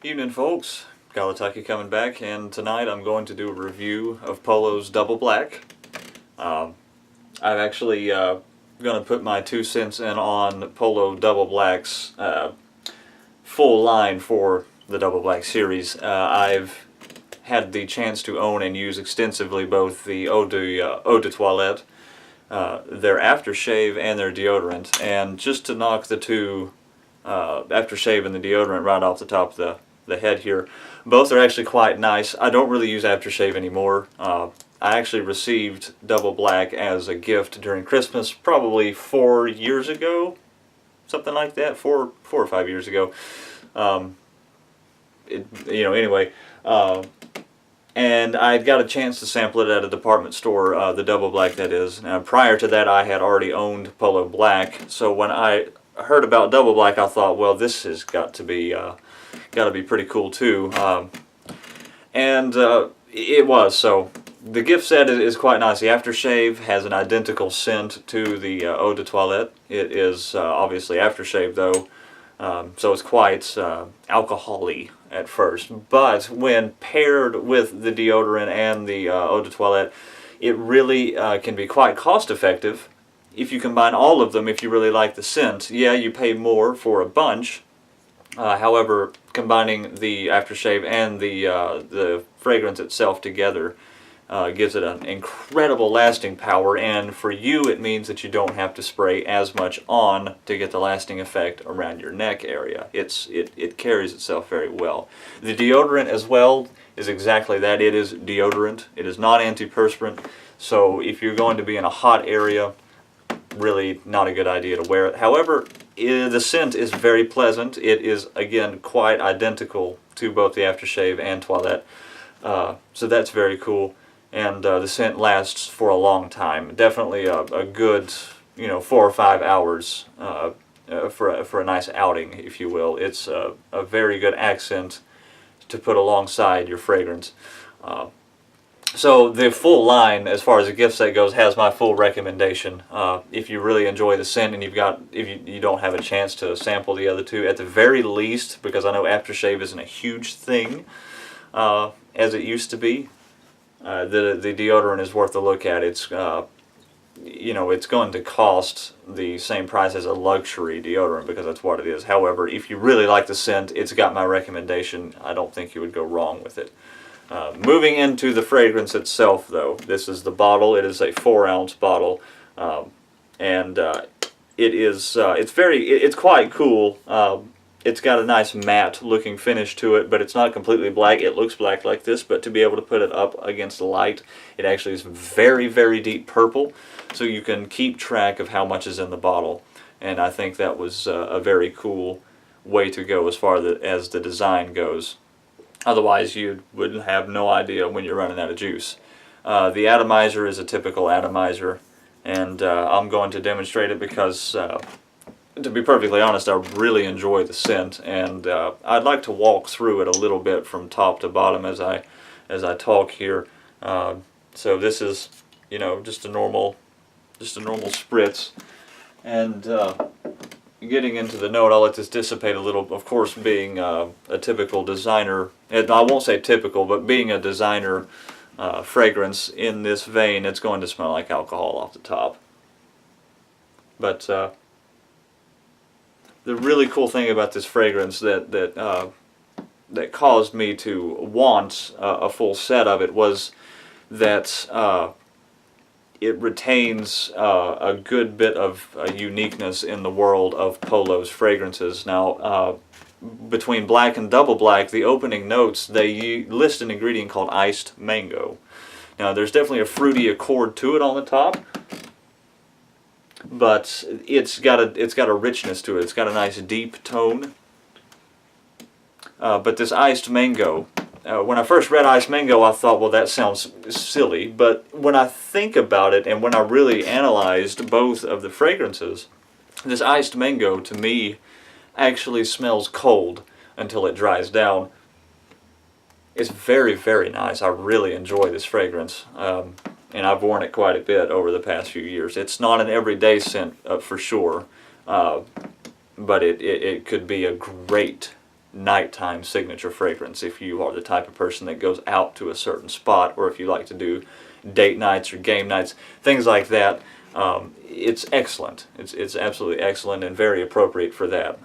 Evening, folks. Tycho coming back, and tonight I'm going to do a review of Polo's Double Black. I've actually going to put my 2 cents in on Polo Double Black's full line for the Double Black series. I've had the chance to own and use extensively both the Eau de Toilette, their aftershave, and their deodorant. And just to knock the two aftershave and the deodorant right off the top of the head here, both are actually quite nice. I don't really use aftershave anymore. I actually received Double Black as a gift during Christmas probably 4 years ago, something like that, 4 or 5 years ago. Anyway, and I got a chance to sample it at a department store, the Double Black that is. Now, prior to that, I had already owned Polo Black, so when I heard about Double Black, I thought, well, this has got to be pretty cool too, and it was. So the gift set is quite nice. The aftershave has an identical scent to the Eau de Toilette. It is obviously aftershave though, so it's quite alcohol-y at first. But when paired with the deodorant and the Eau de Toilette, it really can be quite cost-effective. If you combine all of them, if you really like the scent, yeah, you pay more for a bunch. However, combining the aftershave and the fragrance itself together gives it an incredible lasting power, and for you it means that you don't have to spray as much on to get the lasting effect around your neck area. It carries itself very well. The deodorant as well is exactly that. It is deodorant. It is not antiperspirant, so if you're going to be in a hot area, really not a good idea to wear it. However, the scent is very pleasant. It is, again, quite identical to both the aftershave and toilette, so that's very cool. And the scent lasts for a long time. Definitely a good, 4 or 5 hours for a nice outing, if you will. It's a very good accent to put alongside your fragrance. So the full line, as far as the gift set goes, has my full recommendation. If you really enjoy the scent and if you don't have a chance to sample the other two, at the very least, because I know aftershave isn't a huge thing as it used to be, the deodorant is worth a look at. It's it's going to cost the same price as a luxury deodorant because that's what it is. However, if you really like the scent, it's got my recommendation. I don't think you would go wrong with it. Moving into the fragrance itself, though, this is the bottle. It is a 4-ounce bottle, and it's quite cool. It's got a nice matte looking finish to it, but it's not completely black. It looks black like this, but to be able to put it up against the light, it actually is very, very deep purple, so you can keep track of how much is in the bottle. And I think that was a very cool way to go as far as the design goes. Otherwise, you would have no idea when you're running out of juice. The atomizer is a typical atomizer, and I'm going to demonstrate it because, to be perfectly honest, I really enjoy the scent, and I'd like to walk through it a little bit from top to bottom as I talk here. So this is, just a normal spritz, and getting into the note, I'll let this dissipate a little. Of course, being a typical designer, and I won't say typical, but being a designer fragrance in this vein, it's going to smell like alcohol off the top. But the really cool thing about this fragrance that caused me to want a full set of it was that it retains a good bit of uniqueness in the world of Polo's fragrances. Now, between Black and Double Black, the opening notes, they list an ingredient called iced mango. Now, there's definitely a fruity accord to it on the top, but it's got a richness to it. It's got a nice deep tone. But this iced mango, when I first read iced mango, I thought, well, that sounds silly. But when I think about it, and when I really analyzed both of the fragrances, this iced mango, to me, actually smells cold until it dries down. It's very, very nice. I really enjoy this fragrance. And I've worn it quite a bit over the past few years. It's not an everyday scent for sure, but it could be a great nighttime signature fragrance if you are the type of person that goes out to a certain spot, or if you like to do date nights or game nights, things like that. It's excellent. It's absolutely excellent and very appropriate for that,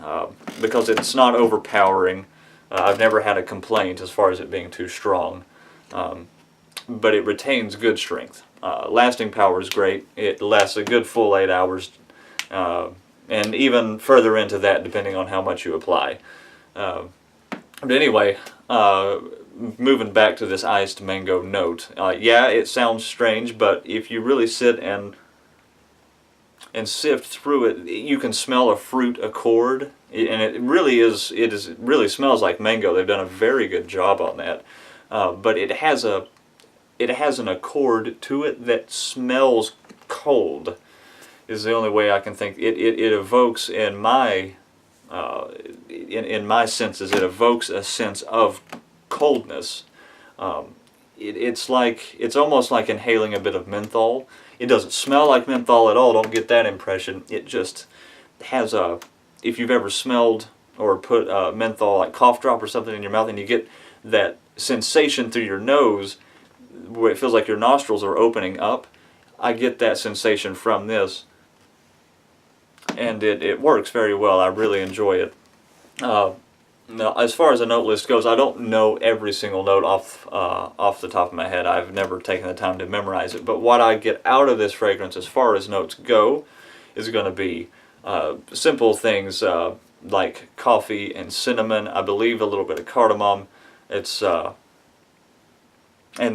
because it's not overpowering. I've never had a complaint as far as it being too strong, but it retains good strength. Lasting power is great. It lasts a good full 8 hours, and even further into that depending on how much you apply. But anyway, moving back to this iced mango note, yeah, it sounds strange, but if you really sit and sift through it, you can smell a fruit accord, and it really smells like mango. They've done a very good job on that, but it has an accord to it that smells cold. Is the only way I can think. It evokes in my senses, it evokes a sense of coldness. It's almost like inhaling a bit of menthol. It doesn't smell like menthol at all, don't get that impression. It just has if you've ever smelled or put menthol, like cough drop or something in your mouth, and you get that sensation through your nose where it feels like your nostrils are opening up, I get that sensation from this, and it works very well. I really enjoy it. Now, as far as a note list goes, I don't know every single note off the top of my head. I've never taken the time to memorize it. But what I get out of this fragrance, as far as notes go, is going to be simple things like coffee and cinnamon. I believe a little bit of cardamom. It's and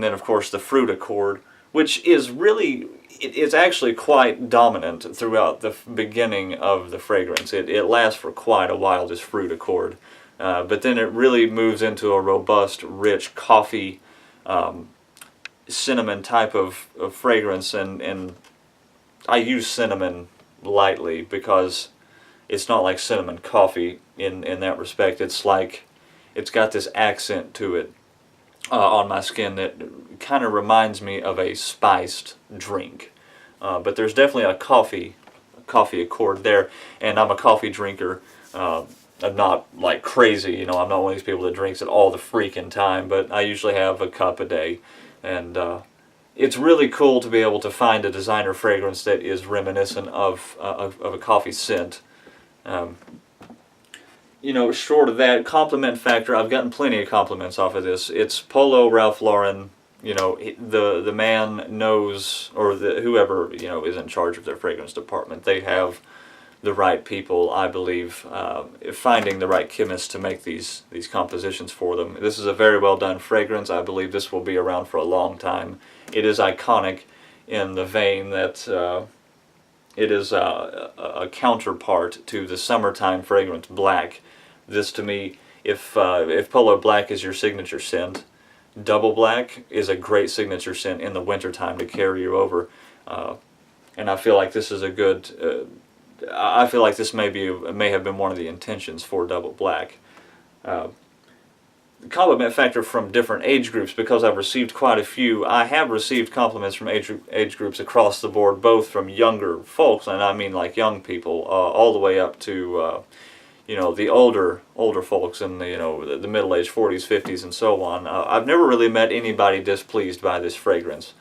then of course the fruit accord, which is really, it's actually quite dominant throughout the beginning of the fragrance. It lasts for quite a while, this fruit accord. But then it really moves into a robust, rich coffee, cinnamon type of fragrance, and I use cinnamon lightly because it's not like cinnamon coffee in that respect. It's like, it's got this accent to it on my skin that kind of reminds me of a spiced drink. But there's definitely a coffee accord there, and I'm a coffee drinker. I'm not like crazy, you know, I'm not one of these people that drinks it all the freaking time, but I usually have a cup a day, and it's really cool to be able to find a designer fragrance that is reminiscent of a coffee scent. You know, short of that, compliment factor, I've gotten plenty of compliments off of this. It's Polo, Ralph Lauren, you know, the man knows, or whoever, you know, is in charge of their fragrance department, they have the right people, I believe, finding the right chemists to make these compositions for them. This is a very well done fragrance. I believe this will be around for a long time. It is iconic in the vein that it is a counterpart to the summertime fragrance Black. This, to me, if Polo Black is your signature scent, Double Black is a great signature scent in the wintertime to carry you over. And I feel like this is a good... I feel like this may have been one of the intentions for Double Black. The compliment factor from different age groups, because I've received quite a few. I have received compliments from age groups across the board, both from younger folks, and I mean like young people, all the way up to you know, the older folks in the middle-aged 40s, 50s, and so on. I've never really met anybody displeased by this fragrance.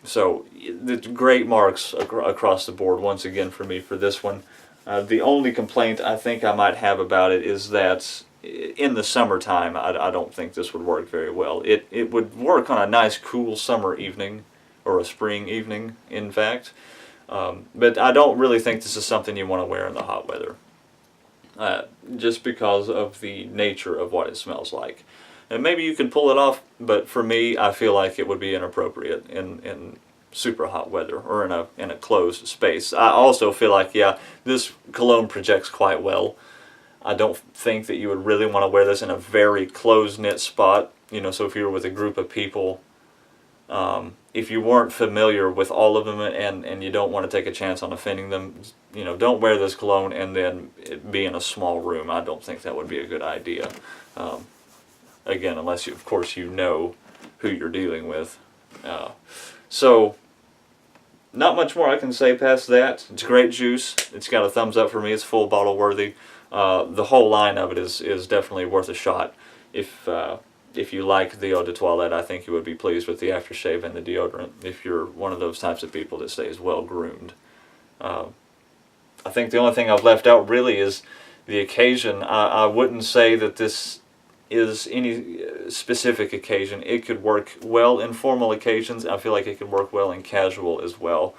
So, the great marks across the board once again for me for this one. The only complaint I think I might have about it is that in the summertime, I don't think this would work very well. It would work on a nice cool summer evening, or a spring evening, in fact. But I don't really think this is something you want to wear in the hot weather. Just because of the nature of what it smells like. And maybe you can pull it off, but for me, I feel like it would be inappropriate in super hot weather, or in a closed space. I also feel like, yeah, this cologne projects quite well. I don't think that you would really want to wear this in a very close-knit spot. You know, so if you were with a group of people, if you weren't familiar with all of them and you don't want to take a chance on offending them, you know, don't wear this cologne and then be in a small room. I don't think that would be a good idea. Again, unless you, of course, you know who you're dealing with. So, not much more I can say past that. It's great juice. It's got a thumbs up for me. It's full bottle worthy. The whole line of it is definitely worth a shot. If you like the eau de toilette, I think you would be pleased with the aftershave and the deodorant if you're one of those types of people that stays well groomed. I think the only thing I've left out really is the occasion. I wouldn't say that this is any specific occasion. It could work well in formal occasions. I feel like it could work well in casual as well.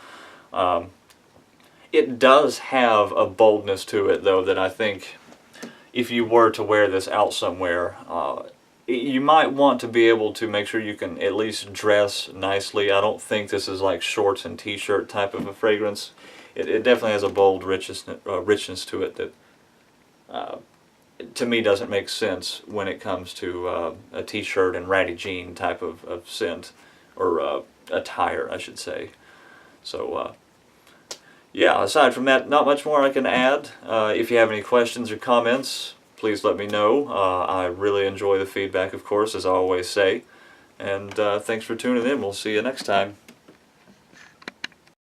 It does have a boldness to it, though, that I think if you were to wear this out somewhere, you might want to be able to make sure you can at least dress nicely. I don't think this is like shorts and t-shirt type of a fragrance. It definitely has a bold richness to it that to me doesn't make sense when it comes to a t-shirt and ratty jean type of scent, or attire I should say. So yeah, aside from that, not much more I can add. If you have any questions or comments, please let me know. I really enjoy the feedback, of course, as I always say. And thanks for tuning in. We'll see you next time.